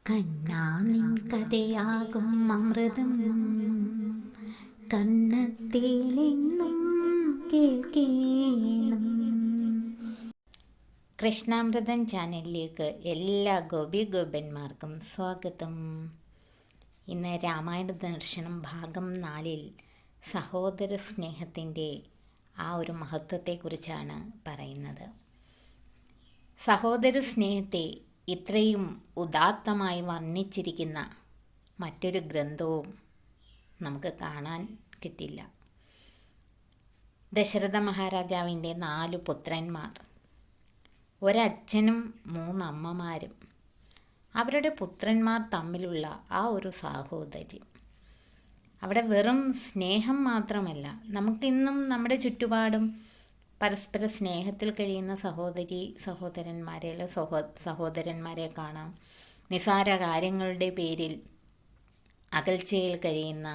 കണ്ണാ നിൻ കഥയാകും അമൃതം കന്നത്തിലെന്നും കേൾക്കേണം. കൃഷ്ണാമൃതം ചാനലിലേക്ക് എല്ലാ ഗോപികോപന്മാർക്കും സ്വാഗതം. ഇന്ന് രാമായണ ദർശനം ഭാഗം 4-ൽ സഹോദര സ്നേഹത്തിൻ്റെ ആ ഒരു മഹത്വത്തെക്കുറിച്ചാണ് പറയുന്നത്. സഹോദര സ്നേഹത്തെ ഇത്രയും ഉദാത്തമായി വർണ്ണിച്ചിരിക്കുന്ന മറ്റൊരു ഗ്രന്ഥവും നമുക്ക് കാണാൻ കിട്ടില്ല. ദശരഥ മഹാരാജാവിൻ്റെ 4 പുത്രന്മാർ, ഒരച്ഛനും 3 അമ്മമാരും, അവരുടെ പുത്രന്മാർ തമ്മിലുള്ള ആ ഒരു സാഹോദര്യം അവിടെ വെറും സ്നേഹം മാത്രമല്ല, നമുക്കിന്നും നമ്മുടെ ചുറ്റുപാടും പരസ്പര സ്നേഹത്തിൽ കഴിയുന്ന സഹോദരന്മാരെ അല്ല സഹോദരന്മാരെ കാണാം. നിസാര കാര്യങ്ങളുടെ പേരിൽ അകൽച്ചയിൽ കഴിയുന്ന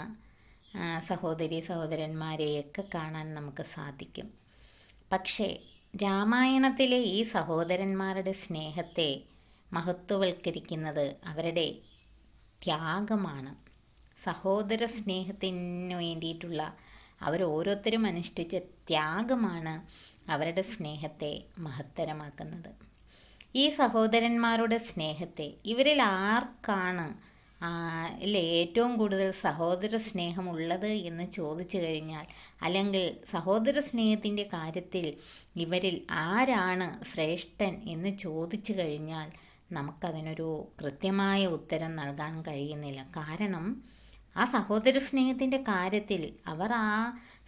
സഹോദരന്മാരെയൊക്കെ കാണാൻ നമുക്ക് സാധിക്കും. പക്ഷേ രാമായണത്തിലെ ഈ സഹോദരന്മാരുടെ സ്നേഹത്തെ മഹത്വവൽക്കരിക്കുന്നത് അവരുടെ ത്യാഗമാണ്. സഹോദര സ്നേഹത്തിന് വേണ്ടിയിട്ടുള്ള അവരോരോരുത്തരും അനുഷ്ഠിച്ച ത്യാഗമാണ് അവരുടെ സ്നേഹത്തെ മഹത്തരമാക്കുന്നത്. ഈ സഹോദരന്മാരുടെ സ്നേഹത്തെ ഇവരിൽ ആർക്കാണ് ഏറ്റവും കൂടുതൽ സഹോദര സ്നേഹമുള്ളത് എന്ന് ചോദിച്ചു കഴിഞ്ഞാൽ, അല്ലെങ്കിൽ സഹോദര സ്നേഹത്തിൻ്റെ കാര്യത്തിൽ ഇവരിൽ ആരാണ് ശ്രേഷ്ഠൻ എന്ന് ചോദിച്ചു കഴിഞ്ഞാൽ നമുക്കതിനൊരു കൃത്യമായ ഉത്തരം നൽകാൻ കഴിയുന്നില്ല. കാരണം ആ സഹോദര സ്നേഹത്തിൻ്റെ കാര്യത്തിൽ അവർ ആ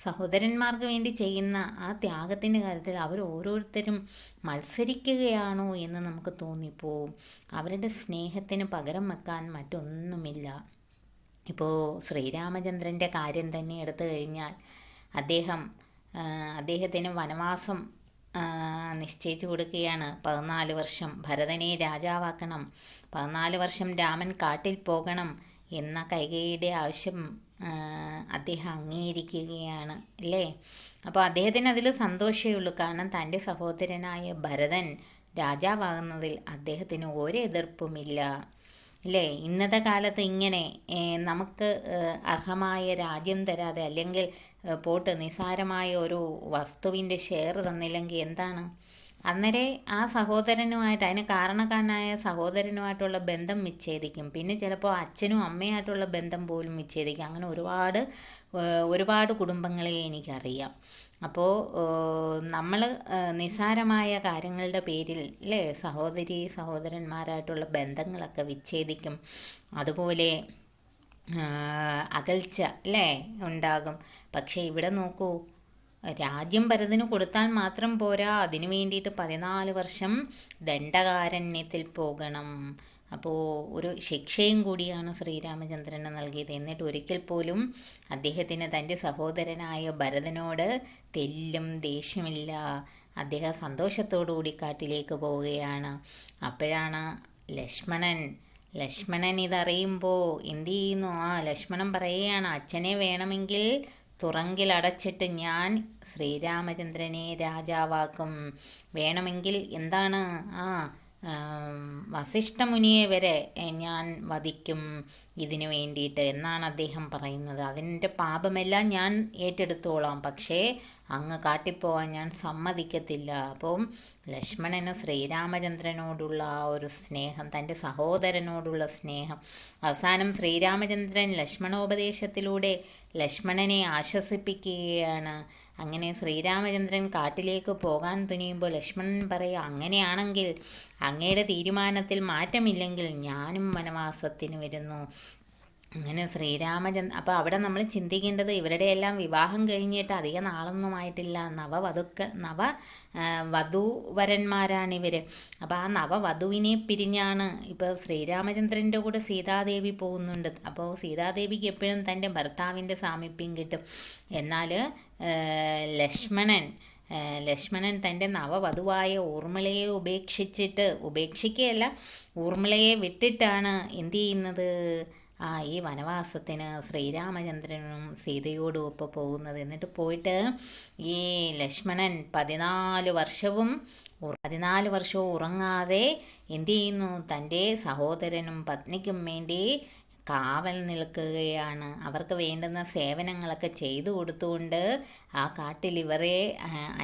സഹോദരന്മാർക്ക് വേണ്ടി ചെയ്യുന്ന ആ ത്യാഗത്തിൻ്റെ കാര്യത്തിൽ അവർ ഓരോരുത്തരും മത്സരിക്കുകയാണോ എന്ന് നമുക്ക് തോന്നിപ്പോവും. അവരുടെ സ്നേഹത്തിന് പകരം വെക്കാൻ മറ്റൊന്നുമില്ല. ഇപ്പോൾ ശ്രീരാമചന്ദ്രൻ്റെ കാര്യം തന്നെ എടുത്തു കഴിഞ്ഞാൽ അദ്ദേഹത്തിന് വനവാസം നിശ്ചയിച്ചു കൊടുക്കുകയാണ്. 14 വർഷം ഭരതനെ രാജാവാക്കണം, 14 വർഷം രാമൻ കാട്ടിൽ പോകണം എന്ന കൈകേയിയുടെ ആവശ്യം അദ്ദേഹം അംഗീകരിക്കുകയാണ് അല്ലേ. അപ്പോൾ അദ്ദേഹത്തിന് അതിൽ സന്തോഷമേ ഉള്ളൂ. കാരണം തൻ്റെ സഹോദരനായ ഭരതൻ രാജാവാകുന്നതിൽ അദ്ദേഹത്തിന് ഒരു എതിർപ്പുമില്ല അല്ലേ. ഇന്നത്തെ കാലത്ത് ഇങ്ങനെ നമുക്ക് അർഹമായ രാജ്യം തരാതെ, അല്ലെങ്കിൽ പോട്ട് നിസാരമായ ഒരു വസ്തുവിൻ്റെ ഷെയർ തന്നില്ലെങ്കിൽ എന്താണ് അന്നേരം ആ സഹോദരനുമായിട്ട്, അതിന് കാരണക്കാരനായ സഹോദരനുമായിട്ടുള്ള ബന്ധം വിച്ഛേദിക്കും. പിന്നെ ചിലപ്പോൾ അച്ഛനും അമ്മയായിട്ടുള്ള ബന്ധം പോലും വിച്ഛേദിക്കും. അങ്ങനെ ഒരുപാട് കുടുംബങ്ങളെ എനിക്കറിയാം. അപ്പോൾ നമ്മൾ നിസാരമായ കാര്യങ്ങളുടെ പേരിൽ അല്ലേ സഹോദരന്മാരായിട്ടുള്ള ബന്ധങ്ങളൊക്കെ വിച്ഛേദിക്കും. അതുപോലെ അകൽച്ച അല്ലേ ഉണ്ടാകും. പക്ഷേ ഇവിടെ നോക്കൂ, രാജ്യം ഭരതന് കൊടുത്താൽ മാത്രം പോരാ, അതിനു വേണ്ടിയിട്ട് 14 വർഷം ദണ്ഡകാരണ്യത്തിൽ പോകണം. അപ്പോൾ ഒരു ശിക്ഷയും കൂടിയാണ് ശ്രീരാമചന്ദ്രന് നൽകിയത്. എന്നിട്ട് ഒരിക്കൽ പോലും അദ്ദേഹത്തിന് തൻ്റെ സഹോദരനായ ഭരതനോട് തെല്ലും ദേഷ്യമില്ല. അദ്ദേഹം സന്തോഷത്തോടുകൂടി കാട്ടിലേക്ക് പോവുകയാണ്. അപ്പോഴാണ് ലക്ഷ്മണൻ ഇതറിയുമ്പോൾ എന്തു ചെയ്യുന്നു? ലക്ഷ്മണൻ പറയുകയാണ്, അച്ഛനെ വേണമെങ്കിൽ തുറങ്കിലടച്ചിട്ട് ഞാൻ ശ്രീരാമചന്ദ്രനെ രാജാവാക്കും. വേണമെങ്കിൽ എന്താണ് വസിഷ്ഠമുനിയെ വരെ ഞാൻ വധിക്കും ഇതിനു വേണ്ടിയിട്ട് എന്നാണ് അദ്ദേഹം പറയുന്നത്. അതിൻ്റെ പാപമെല്ലാം ഞാൻ ഏറ്റെടുത്തോളാം, പക്ഷേ അങ്ങ് കാട്ടിപ്പോവാൻ ഞാൻ സമ്മതിക്കത്തില്ല. അപ്പം ലക്ഷ്മണന് ശ്രീരാമചന്ദ്രനോടുള്ള ആ ഒരു സ്നേഹം, തൻ്റെ സഹോദരനോടുള്ള സ്നേഹം, അവസാനം ശ്രീരാമചന്ദ്രൻ ലക്ഷ്മണോപദേശത്തിലൂടെ ലക്ഷ്മണനെ ആശ്വസിപ്പിക്കുകയാണ്. അങ്ങനെ ശ്രീരാമചന്ദ്രൻ കാട്ടിലേക്ക് പോകാൻ തുനിയുമ്പോൾ ലക്ഷ്മണൻ പറയുക, അങ്ങനെയാണെങ്കിൽ അങ്ങയുടെ തീരുമാനത്തിൽ മാറ്റമില്ലെങ്കിൽ ഞാനും വനവാസത്തിന് വരുന്നു. അങ്ങനെ അപ്പോൾ അവിടെ നമ്മൾ ചിന്തിക്കേണ്ടത്, ഇവരുടെയെല്ലാം വിവാഹം കഴിഞ്ഞിട്ട് അധിക നാളൊന്നുമായിട്ടില്ല. വധൂവരന്മാരാണിവർ. അപ്പോൾ ആ നവവധുവിനെ പിരിഞ്ഞാണ് ഇപ്പോൾ ശ്രീരാമചന്ദ്രൻ്റെ കൂടെ സീതാദേവി പോകുന്നുണ്ട്. അപ്പോൾ സീതാദേവിക്ക് എപ്പോഴും തൻ്റെ ഭർത്താവിൻ്റെ സാമീപ്യം കിട്ടും. എന്നാൽ ലക്ഷ്മണൻ തൻ്റെ നവവധുവായ ഊർമിളയെ ഉപേക്ഷിക്കുകയല്ല, ഊർമിളയെ വിട്ടിട്ടാണ് എന്തു ചെയ്യുന്നത്? ഈ വനവാസത്തിന് ശ്രീരാമചന്ദ്രനും സീതയോടും ഒപ്പം പോകുന്നത്. എന്നിട്ട് പോയിട്ട് ഈ ലക്ഷ്മണൻ 14 വർഷവും ഉറങ്ങാതെ എന്തു ചെയ്യുന്നു, തൻ്റെ സഹോദരനും പത്നിക്കും വേണ്ടി കാവൽ നിൽക്കുകയാണ്. അവർക്ക് വേണ്ടുന്ന സേവനങ്ങളൊക്കെ ചെയ്തു കൊടുത്തുകൊണ്ട് ആ കാട്ടിൽ ഇവരെ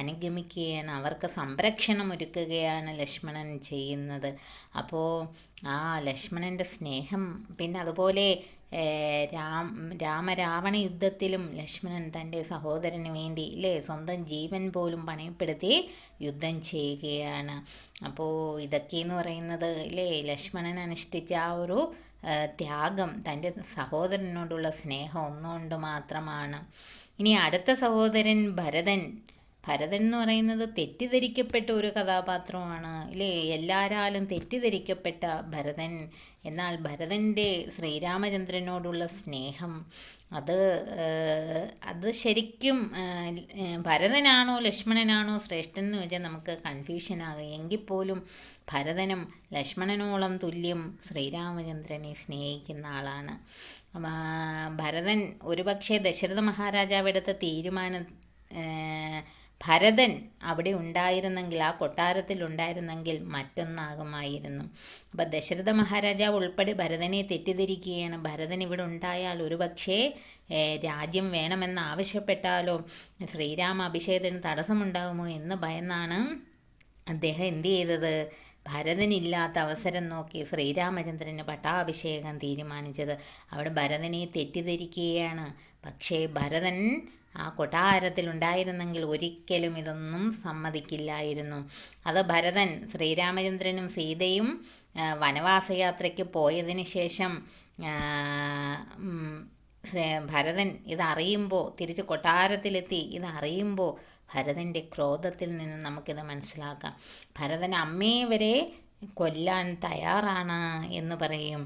അനുഗമിക്കുകയാണ്. അവർക്ക് സംരക്ഷണം ഒരുക്കുകയാണ് ലക്ഷ്മണൻ ചെയ്യുന്നത്. അപ്പോൾ ആ ലക്ഷ്മണൻ്റെ സ്നേഹം, പിന്നെ അതുപോലെ രാമരാവണ യുദ്ധത്തിലും ലക്ഷ്മണൻ തൻ്റെ സഹോദരന് വേണ്ടി സ്വന്തം ജീവൻ പോലും പണയപ്പെടുത്തി യുദ്ധം ചെയ്യുകയാണ്. അപ്പോൾ ഇതൊക്കെയെന്ന് പറയുന്നത് ലക്ഷ്മണൻ അനുഷ്ഠിച്ച ആ ഒരു ത്യാഗം, തൻ്റെ സഹോദരനോടുള്ള സ്നേഹം ഒന്നുകൊണ്ട് മാത്രമാണ്. ഇനി അടുത്ത സഹോദരൻ ഭരതൻ എന്ന് പറയുന്നത് തെറ്റിദ്ധരിക്കപ്പെട്ട ഒരു കഥാപാത്രമാണ് എല്ലാവരാലും തെറ്റിദ്ധരിക്കപ്പെട്ട ഭരതൻ. എന്നാൽ ഭരതൻ്റെ ശ്രീരാമചന്ദ്രനോടുള്ള സ്നേഹം അത് ശരിക്കും ഭരതനാണോ ലക്ഷ്മണനാണോ ശ്രേഷ്ഠൻ എന്ന് വെച്ചാൽ നമുക്ക് കൺഫ്യൂഷനാകും. എങ്കിൽ പോലും ഭരതനും ലക്ഷ്മണനോളം തുല്യം ശ്രീരാമചന്ദ്രനെ സ്നേഹിക്കുന്ന ആളാണ്. ഭരതൻ ഒരുപക്ഷെ ദശരഥ മഹാരാജാവ് എടുത്ത തീരുമാനം ഭരതൻ അവിടെ ഉണ്ടായിരുന്നെങ്കിൽ, ആ കൊട്ടാരത്തിൽ ഉണ്ടായിരുന്നെങ്കിൽ മറ്റൊന്നാകുമായിരുന്നു. അപ്പം ദശരഥ മഹാരാജാവ് ഉൾപ്പെടെ ഭരതനെ തെറ്റിദ്ധരിക്കുകയാണ്. ഭരതൻ ഇവിടെ ഉണ്ടായാൽ ഒരുപക്ഷേ രാജ്യം വേണമെന്ന് ആവശ്യപ്പെട്ടാലോ ശ്രീരാമ അഭിഷേകത്തിന് തടസ്സമുണ്ടാകുമോ എന്ന് ഭയന്നാണ് അദ്ദേഹം എന്തു ചെയ്തത്, ഭരതനില്ലാത്ത അവസരം നോക്കി ശ്രീരാമചന്ദ്രന് പട്ടാഭിഷേകം തീരുമാനിച്ചത്. അവിടെ ഭരതനെ തെറ്റിദ്ധരിക്കുകയാണ്. പക്ഷേ ഭരതൻ ആ കൊട്ടാരത്തിലുണ്ടായിരുന്നെങ്കിൽ ഒരിക്കലും ഇതൊന്നും സമ്മതിക്കില്ലായിരുന്നു. അത് ഭരതൻ ശ്രീരാമചന്ദ്രനും സീതയും വനവാസയാത്രയ്ക്ക് പോയതിന് ശേഷം ഭരതൻ ഇതറിയുമ്പോൾ, തിരിച്ച് കൊട്ടാരത്തിലെത്തി ഇതറിയുമ്പോൾ ഭരതൻ്റെ ക്രോധത്തിൽ നിന്ന് നമുക്കിത് മനസ്സിലാക്കാം. ഭരതൻ അമ്മയെ വരെ കൊല്ലാൻ തയ്യാറാണ് എന്ന് പറയും,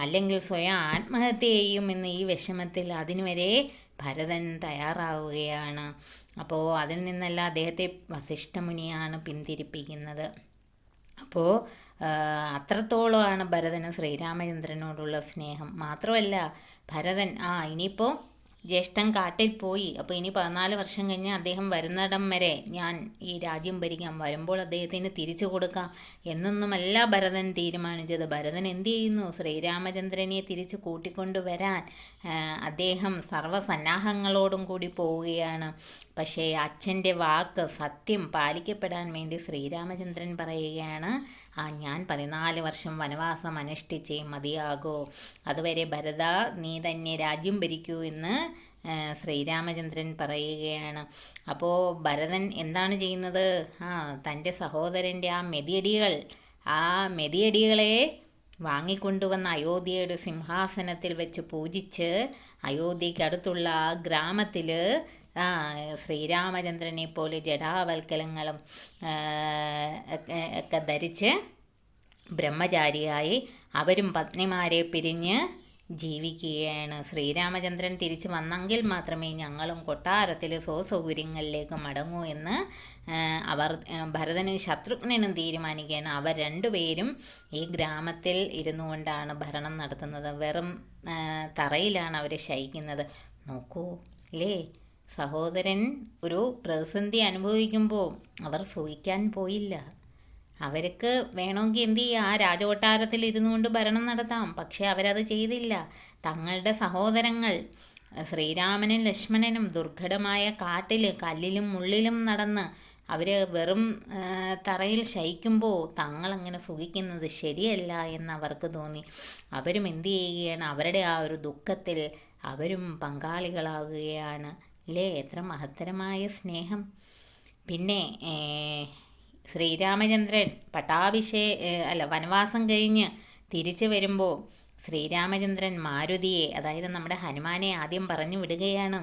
അല്ലെങ്കിൽ സ്വയം ആത്മഹത്യ ചെയ്യും എന്ന് ഈ വിഷമത്തിൽ അതിനുവരെ ഭരതൻ തയ്യാറാവുകയാണ്. അപ്പോൾ അതിൽ നിന്നെല്ലാം അദ്ദേഹത്തെ വസിഷ്ഠമുനിയാണ് പിന്തിരിപ്പിക്കുന്നത്. അപ്പോൾ അത്രത്തോളമാണ് ഭരതന് ശ്രീരാമചന്ദ്രനോടുള്ള സ്നേഹം. മാത്രമല്ല ഭരതൻ ഇനിയിപ്പോൾ ജ്യേഷ്ഠൻ കാട്ടിൽ പോയി, അപ്പോൾ ഇനി 14 വർഷം കഴിഞ്ഞ് അദ്ദേഹം വരുന്നിടം വരെ ഞാൻ ഈ രാജ്യം ഭരിക്കാം, വരുമ്പോൾ അദ്ദേഹത്തിന് തിരിച്ചു കൊടുക്കാം എന്നൊന്നുമല്ല ഭരതൻ തീരുമാനിച്ചത്. ഭരതൻ എന്തു ചെയ്യുന്നു, ശ്രീരാമചന്ദ്രനെ തിരിച്ചു കൂട്ടിക്കൊണ്ടുവരാൻ അദ്ദേഹം സർവ്വസന്നാഹങ്ങളോടും കൂടി പോവുകയാണ്. പക്ഷേ അച്ഛൻ്റെ വാക്ക്, സത്യം പാലിക്കപ്പെടാൻ വേണ്ടി ശ്രീരാമചന്ദ്രൻ പറയുകയാണ്, ഞാൻ 14 വർഷം വനവാസം അനുഷ്ഠിച്ചേ മതിയാകൂ, അതുവരെ ഭരത നീ തന്നെ രാജ്യം ഭരിക്കൂ എന്ന് ശ്രീരാമചന്ദ്രൻ പറയുകയാണ്. അപ്പോൾ ഭരതൻ എന്താണ് ചെയ്യുന്നത്, തൻ്റെ സഹോദരൻ്റെ ആ മെതിയടികളെ വാങ്ങിക്കൊണ്ടുവന്ന അയോധ്യയുടെ സിംഹാസനത്തിൽ വെച്ച് പൂജിച്ച് അയോധ്യയ്ക്കടുത്തുള്ള ആ ഗ്രാമത്തിൽ ശ്രീരാമചന്ദ്രനെ പോലെ ജടാവൽക്കലങ്ങളും ഒക്കെ ധരിച്ച് ബ്രഹ്മചാരിയായി അവരും പത്നിമാരെ പിരിഞ്ഞ് ജീവിക്കുകയാണ്. ശ്രീരാമചന്ദ്രൻ തിരിച്ചു വന്നെങ്കിൽ മാത്രമേ ഞങ്ങളും കൊട്ടാരത്തിൽ സ്വസൗകര്യങ്ങളിലേക്ക് മടങ്ങൂ എന്ന് ഭരതനും ശത്രുഘ്നനും തീരുമാനിക്കുകയാണ്. അവർ രണ്ടുപേരും ഈ ഗ്രാമത്തിൽ ഇരുന്നു കൊണ്ടാണ് ഭരണം നടത്തുന്നത്. വെറും തറയിലാണ് അവർ ശയിക്കുന്നത്. നോക്കൂ സഹോദരൻ ഒരു പ്രതിസന്ധി അനുഭവിക്കുമ്പോൾ അവർ സുഖിക്കാൻ പോയില്ല. അവർക്ക് വേണമെങ്കിൽ എന്ത് ചെയ്യുക, ആ രാജകൊട്ടാരത്തിൽ ഇരുന്നു കൊണ്ട് ഭരണം നടത്താം. പക്ഷെ അവരത് ചെയ്തില്ല. തങ്ങളുടെ സഹോദരങ്ങൾ ശ്രീരാമനും ലക്ഷ്മണനും ദുർഘടമായ കാട്ടിൽ കല്ലിലും മുള്ളിലും നടന്ന് അവർ വെറും തറയിൽ ശയിക്കുമ്പോൾ തങ്ങളങ്ങനെ സുഖിക്കുന്നത് ശരിയല്ല എന്ന് അവർക്ക് തോന്നി. അവരും എന്തു ചെയ്യുകയാണ്, അവരുടെ ആ ഒരു ദുഃഖത്തിൽ അവരും പങ്കാളികളാകുകയാണ്. എത്ര മഹത്തരമായ സ്നേഹം. പിന്നെ ശ്രീരാമചന്ദ്രൻ വനവാസം കഴിഞ്ഞ് തിരിച്ചു വരുമ്പോൾ ശ്രീരാമചന്ദ്രൻ മാരുതിയെ, അതായത് നമ്മുടെ ഹനുമാനെ ആദ്യം പറഞ്ഞു വിടുകയാണ്.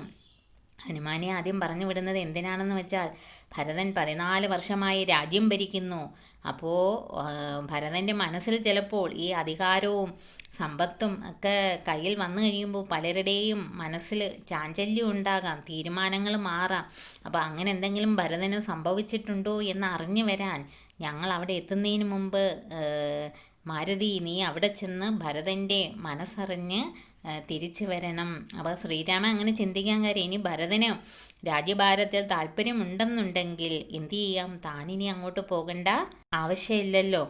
ഹനുമാനെ ആദ്യം പറഞ്ഞു വിടുന്നത് എന്തിനാണെന്ന് വെച്ചാൽ, ഭരതൻ 14 വർഷമായി രാജ്യം ഭരിക്കുന്നു. അപ്പോൾ ഭരതൻ്റെ മനസ്സിൽ ചിലപ്പോൾ ഈ അധികാരവും സമ്പത്തും ഒക്കെ കയ്യിൽ വന്നു കഴിയുമ്പോൾ പലരുടെയും മനസ്സിൽ ചാഞ്ചല്യം ഉണ്ടാകാം, തീരുമാനങ്ങൾ മാറാം. അപ്പോൾ അങ്ങനെ എന്തെങ്കിലും ഭരതന് സംഭവിച്ചിട്ടുണ്ടോ എന്ന് അറിഞ്ഞു വരാൻ ഞങ്ങൾ അവിടെ എത്തുന്നതിന് മുമ്പ് മാരുതി നീ അവിടെ ചെന്ന് ഭരതൻ്റെ മനസ്സറിഞ്ഞ് തിരിച്ചു വരണം. അപ്പോൾ ശ്രീരാമൻ അങ്ങനെ ചിന്തിക്കാൻ കാര്യം ഇനി ഭരതന് രാജ്യഭാരത്തിൽ താല്പര്യമുണ്ടെന്നുണ്ടെങ്കിൽ എന്തു ചെയ്യാം, താനിനി അങ്ങോട്ട് പോകേണ്ട ആവശ്യമില്ലല്ലോ.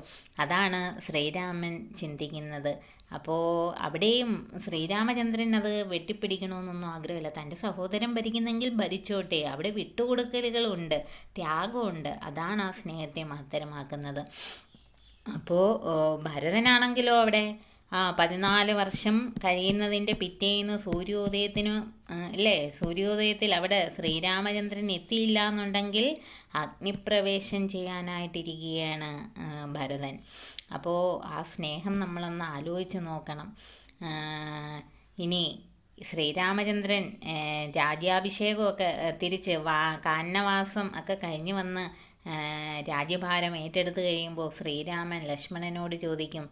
അതാണ് ശ്രീരാമൻ ചിന്തിക്കുന്നത്. അപ്പോൾ അവിടെയും ശ്രീരാമചന്ദ്രൻ അത് വെട്ടിപ്പിടിക്കണമെന്നൊന്നും ആഗ്രഹമില്ല. തൻ്റെ സഹോദരൻ ഭരിക്കുന്നെങ്കിൽ ഭരിച്ചോട്ടെ, അവിടെ വിട്ടുകൊടുക്കലുകളുണ്ട്, ത്യാഗമുണ്ട്. അതാണ് ആ സ്നേഹത്തെ മഹത്തരമാക്കുന്നത്. അപ്പോൾ ഭരതനാണെങ്കിലോ അവിടെ 14 വർഷം കഴിയുന്നതിൻ്റെ പിറ്റേന്ന് സൂര്യോദയത്തിന് അല്ലേ, സൂര്യോദയത്തിൽ അവിടെ ശ്രീരാമചന്ദ്രൻ എത്തിയില്ല എന്നുണ്ടെങ്കിൽ അഗ്നിപ്രവേശം ചെയ്യാനായിട്ടിരിക്കുകയാണ് ഭരതൻ. അപ്പോൾ ആ സ്നേഹം നമ്മളൊന്ന് ആലോചിച്ച് നോക്കണം. ഇനി ശ്രീരാമചന്ദ്രൻ രാജ്യാഭിഷേകമൊക്കെ തിരിച്ച് കാനനവാസം ഒക്കെ കഴിഞ്ഞ് വന്ന് രാജ്യഭാരം ഏറ്റെടുത്ത് കഴിയുമ്പോൾ ശ്രീരാമൻ ലക്ഷ്മണനോട് ചോദിക്കും,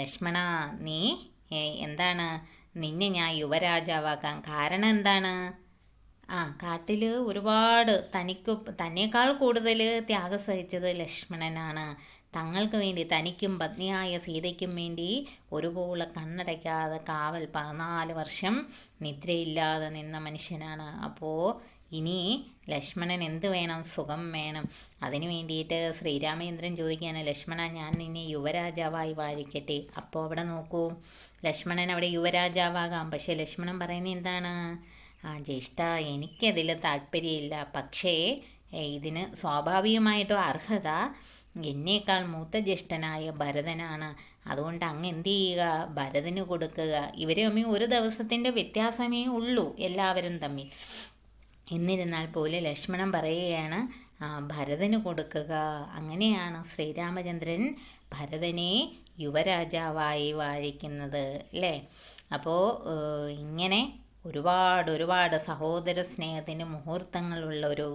ലക്ഷ്മണ നീ എന്താണ്, നിന്നെ ഞാൻ യുവരാജാവാക്കാം. കാരണം എന്താണ്? കാട്ടിൽ ഒരുപാട് തന്നേക്കാൾ കൂടുതൽ ത്യാഗം സഹിച്ചത് ലക്ഷ്മണനാണ്. തങ്ങൾക്ക് വേണ്ടി, തനിക്കും പത്നിയായ സീതയ്ക്കും വേണ്ടി ഒരുപോലെ കണ്ണടയ്ക്കാതെ കാവൽ 14 വർഷം നിദ്രയില്ലാതെ നിന്ന മനുഷ്യനാണ്. അപ്പോൾ ഇനി ലക്ഷ്മണൻ എന്ത് വേണം? സുഖം വേണം. അതിനു വേണ്ടിയിട്ട് ശ്രീരാമചന്ദ്രൻ ചോദിക്കുകയാണ്, ലക്ഷ്മണ ഞാൻ നിന്നെ യുവരാജാവായി വാഴിക്കട്ടെ. അപ്പോൾ അവിടെ നോക്കൂ, ലക്ഷ്മണൻ അവിടെ യുവരാജാവാകാം. പക്ഷേ ലക്ഷ്മണൻ പറയുന്നത് എന്താണ്? ജ്യേഷ്ഠ എനിക്കതിൽ താല്പര്യമില്ല. പക്ഷേ ഇതിന് സ്വാഭാവികമായിട്ടും അർഹത എന്നേക്കാൾ മൂത്ത ജ്യേഷ്ഠനായ ഭരതനാണ്. അതുകൊണ്ട് അങ്ങ് എന്ത് ചെയ്യുക, ഭരതന് കൊടുക്കുക. ഇവർ തമ്മിൽ ഒരു ദിവസത്തിൻ്റെ വ്യത്യാസമേ ഉള്ളൂ എല്ലാവരും തമ്മിൽ. എന്നിരുന്നാൽ പോലും ലക്ഷ്മണൻ പറയുകയാണ് ഭരതന് കൊടുക്കുക. അങ്ങനെയാണ് ശ്രീരാമചന്ദ്രൻ ഭരതനെ യുവരാജാവായി വാഴിക്കുന്നത് അല്ലേ. അപ്പോൾ ഇങ്ങനെ ഒരുപാട് സഹോദര സ്നേഹത്തിൻ്റെ മുഹൂർത്തങ്ങളുള്ള ഒരു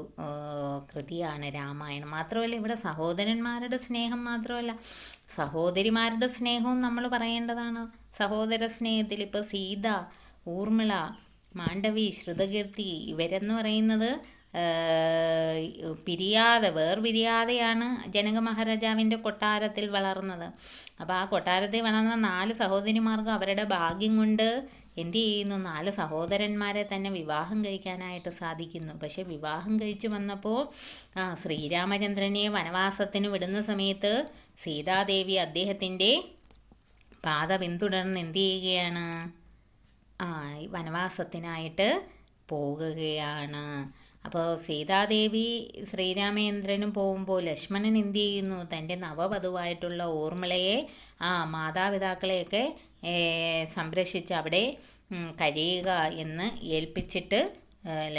കൃതിയാണ് രാമായണം. മാത്രമല്ല ഇവിടെ സഹോദരന്മാരുടെ സ്നേഹം മാത്രമല്ല, സഹോദരിമാരുടെ സ്നേഹവും നമ്മൾ പറയേണ്ടതാണ്. സഹോദര സ്നേഹത്തിൽ ഇപ്പോൾ സീത, ഊർമിള, മാണ്ഡവി, ശ്രുതകീർത്തി ഇവരെന്ന് പറയുന്നത് വേർപിരിയാതെയാണ് ജനക മഹാരാജാവിൻ്റെ കൊട്ടാരത്തിൽ വളർന്നത്. അപ്പോൾ ആ കൊട്ടാരത്തിൽ വളർന്ന 4 സഹോദരിമാർക്ക് അവരുടെ ഭാഗ്യം കൊണ്ട് എന്ത് ചെയ്യുന്നു, 4 സഹോദരന്മാരെ തന്നെ വിവാഹം കഴിക്കാനായിട്ട് സാധിക്കുന്നു. പക്ഷെ വിവാഹം കഴിച്ചു വന്നപ്പോൾ ശ്രീരാമചന്ദ്രനെ വനവാസത്തിന് വിടുന്ന സമയത്ത് സീതാദേവി അദ്ദേഹത്തിൻ്റെ പാത പിന്തുടർന്ന് എന്ത് ചെയ്യുകയാണ്, വനവാസത്തിനായിട്ട് പോകുകയാണ്. അപ്പോൾ സീതാദേവി ശ്രീരാമചന്ദ്രനും പോകുമ്പോൾ ലക്ഷ്മണൻ എന്ത് ചെയ്യുന്നു, തൻ്റെ നവവധുവായിട്ടുള്ള ഊർമിളയെ മാതാപിതാക്കളെയൊക്കെ സംരക്ഷിച്ച് അവിടെ കഴിയുക എന്ന് ഏൽപ്പിച്ചിട്ട്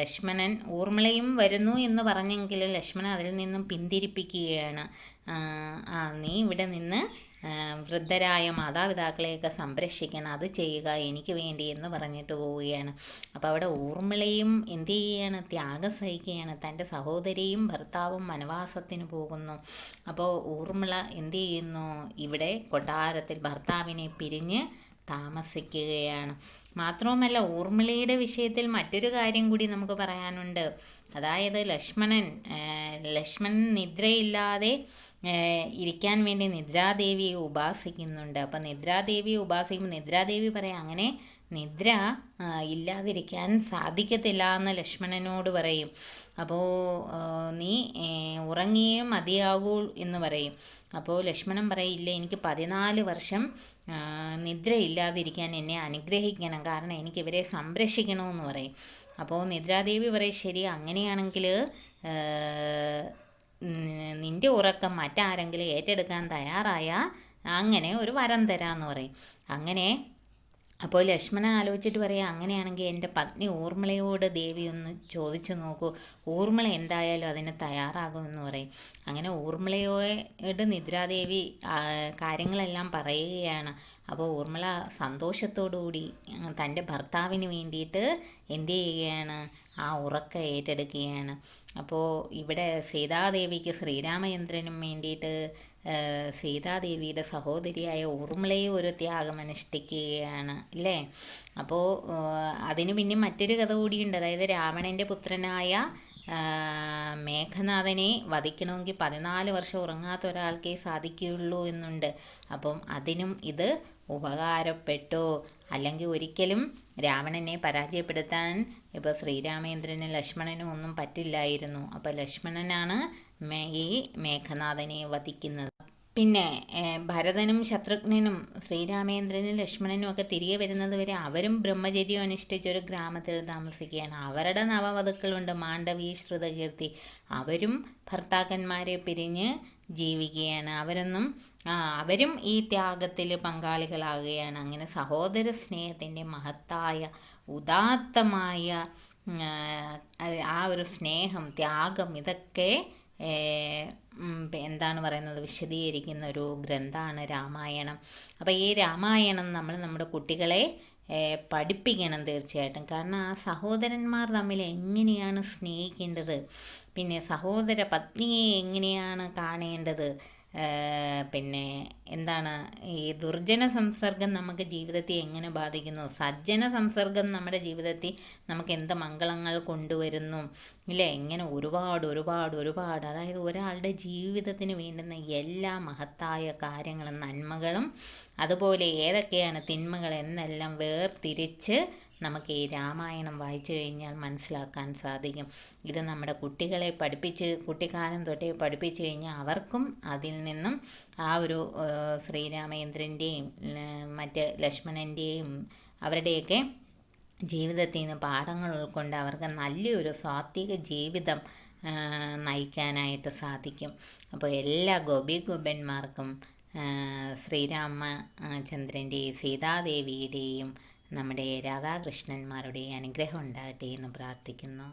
ലക്ഷ്മണൻ, ഊർമിളയും വരുന്നു എന്ന് പറഞ്ഞെങ്കിലും ലക്ഷ്മണൻ അതിൽ നിന്നും പിന്തിരിപ്പിക്കുകയാണ്. നീ ഇവിടെ നിന്ന് വൃദ്ധരായ മാതാപിതാക്കളെയൊക്കെ സംരക്ഷിക്കണം, അത് ചെയ്യുക എനിക്ക് വേണ്ടി എന്ന് പറഞ്ഞിട്ട് പോവുകയാണ്. അപ്പോൾ അവിടെ ഊർമിളയും എന്ത് ചെയ്യുകയാണ്, ത്യാഗം സഹിക്കുകയാണ്. തൻ്റെ സഹോദരിയും ഭർത്താവും വനവാസത്തിന് പോകുന്നു. അപ്പോൾ ഊർമിള എന്ത് ചെയ്യുന്നു, ഇവിടെ കൊട്ടാരത്തിൽ ഭർത്താവിനെ പിരിഞ്ഞ് താമസിക്കുകയാണ്. മാത്രവുമല്ല ഊർമിളയുടെ വിഷയത്തിൽ മറ്റൊരു കാര്യം കൂടി നമുക്ക് പറയാനുണ്ട്. അതായത് ലക്ഷ്മണൻ നിദ്രയില്ലാതെ ഇരിക്കാൻ വേണ്ടി നിദ്രാദേവിയെ ഉപാസിക്കുന്നുണ്ട്. അപ്പം നിദ്രാദേവിയെ ഉപാസിക്കുമ്പോൾ നിദ്രാദേവി പറയാം, അങ്ങനെ നിദ്ര ഇല്ലാതിരിക്കാൻ സാധിക്കത്തില്ല എന്ന് ലക്ഷ്മണനോട് പറയും. അപ്പോൾ നീ ഉറങ്ങിയേ മതിയാകൂ എന്ന് പറയും. അപ്പോൾ ലക്ഷ്മണൻ പറയില്ല, എനിക്ക് 14 വർഷം നിദ്ര ഇല്ലാതിരിക്കാൻ എന്നെ അനുഗ്രഹിക്കണം, കാരണം എനിക്ക് ഇവരെ സംരക്ഷിക്കണമെന്ന് പറയും. അപ്പോൾ നിദ്രാദേവി പറയും, ശരി അങ്ങനെയാണെങ്കിൽ നിൻ്റെ ഉറക്കം മറ്റാരെങ്കിലും ഏറ്റെടുക്കാൻ തയ്യാറായ അങ്ങനെ ഒരു വരം തരാമെന്ന് പറയും. അങ്ങനെ അപ്പോൾ ലക്ഷ്മണൻ ആലോചിച്ചിട്ട് പറയാം, അങ്ങനെയാണെങ്കിൽ എൻ്റെ പത്നി ഊർമിളയോട് ദേവി ഒന്ന് ചോദിച്ചു നോക്കൂ, ഊർമിള എന്തായാലും അതിന് തയ്യാറാകുമെന്ന് പറയും. അങ്ങനെ ഊർമിളയോട് നിദ്രാദേവി കാര്യങ്ങളെല്ലാം പറയുകയാണ്. അപ്പോൾ ഊർമിള സന്തോഷത്തോടുകൂടി തൻ്റെ ഭർത്താവിന് വേണ്ടിയിട്ട് എന്ത് ചെയ്യുകയാണ്, ആ ഉറക്കം ഏറ്റെടുക്കുകയാണ്. അപ്പോൾ ഇവിടെ സീതാദേവിക്ക് ശ്രീരാമചന്ദ്രനും വേണ്ടിയിട്ട് സീതാദേവിയുടെ സഹോദരിയായ ഊർമിളയെ ഒരു ത്യാഗം അനുഷ്ഠിക്കുകയാണ് അല്ലേ. അപ്പോൾ അതിന് പിന്നെ മറ്റൊരു കഥ കൂടിയുണ്ട്. അതായത് രാവണൻ്റെ പുത്രനായ മേഘനാഥനെ വധിക്കണമെങ്കിൽ 14 വർഷം ഉറങ്ങാത്ത ഒരാൾക്കേ സാധിക്കുകയുള്ളൂ എന്നുണ്ട്. അപ്പം അതിനും ഇത് ഉപകാരപ്പെട്ടു. അല്ലെങ്കിൽ ഒരിക്കലും രാവണനെ പരാജയപ്പെടുത്താൻ ഇപ്പോൾ ശ്രീരാമേന്ദ്രനും ലക്ഷ്മണനും ഒന്നും പറ്റില്ലായിരുന്നു. അപ്പോൾ ലക്ഷ്മണനാണ് ഈ മേഘനാഥനെ വധിക്കുന്നത്. പിന്നെ ഭരതനും ശത്രുഘ്നനും ശ്രീരാമേന്ദ്രനും ലക്ഷ്മണനും ഒക്കെ തിരികെ വരുന്നത് വരെ അവരും ബ്രഹ്മചര്യം അനുഷ്ഠിച്ചൊരു ഗ്രാമത്തിൽ താമസിക്കുകയാണ്. അവരുടെ നവവധുക്കളുണ്ട്, മാണ്ഡവി, ശ്രുതകീർത്തി. അവരും ഭർത്താക്കന്മാരെ പിരിഞ്ഞ് ജീവിക്കുകയാണ്. അവരും ഈ ത്യാഗത്തിൽ പങ്കാളികളാകുകയാണ്. അങ്ങനെ സഹോദര സ്നേഹത്തിൻ്റെ മഹത്തായ ഉദാത്തമായ ആ ഒരു സ്നേഹം, ത്യാഗം, ഇതൊക്കെ എന്താണ് പറയുന്നത്, വിശദീകരിക്കുന്ന ഒരു ഗ്രന്ഥമാണ് രാമായണം. അപ്പോൾ ഈ രാമായണം നമ്മൾ നമ്മുടെ കുട്ടികളെ പഠിപ്പിക്കണം തീർച്ചയായിട്ടും. കാരണം ആ സഹോദരന്മാർ തമ്മിൽ എങ്ങനെയാണ് സ്നേഹിക്കേണ്ടത്, പിന്നെ സഹോദര പത്നിയെ എങ്ങനെയാണ് കാണേണ്ടത്, പിന്നെ എന്താണ് ഈ ദുർജന സംസർഗം നമുക്ക് ജീവിതത്തെ എങ്ങനെ ബാധിക്കുന്നു, സജ്ജന സംസർഗം നമ്മുടെ ജീവിതത്തിൽ നമുക്ക് എന്ത് മംഗളങ്ങൾ കൊണ്ടുവരുന്നു, ഇല്ലേ? ഇങ്ങനെ ഒരുപാട് അതായത് ഒരാളുടെ ജീവിതത്തിന് വേണ്ടുന്ന എല്ലാ മഹത്തായ കാര്യങ്ങളും നന്മകളും അതുപോലെ ഏതൊക്കെയാണ് തിന്മകൾ എന്നെല്ലാം വേർതിരിച്ച് നമുക്ക് ഈ രാമായണം വായിച്ചു കഴിഞ്ഞാൽ മനസ്സിലാക്കാൻ സാധിക്കും. ഇത് നമ്മുടെ കുട്ടികളെ കുട്ടിക്കാലം തൊട്ടേ പഠിപ്പിച്ചു കഴിഞ്ഞാൽ അവർക്കും അതിൽ നിന്നും ആ ഒരു ശ്രീരാമേന്ദ്രൻ്റെയും മറ്റ് ലക്ഷ്മണൻ്റെയും അവരുടെയൊക്കെ ജീവിതത്തിൽ നിന്ന് പാഠങ്ങൾ ഉൾക്കൊണ്ട് അവർക്ക് നല്ലൊരു സാത്വിക ജീവിതം നയിക്കാനായിട്ട് സാധിക്കും. അപ്പോൾ എല്ലാ ഗോപികോപന്മാർക്കും ശ്രീരാമചന്ദ്രൻ്റെയും സീതാദേവിയുടെയും നമ്മുടെ രാധാകൃഷ്ണന്മാരുടെയും അനുഗ്രഹം ഉണ്ടാകട്ടെ എന്ന് പ്രാർത്ഥിക്കുന്നു.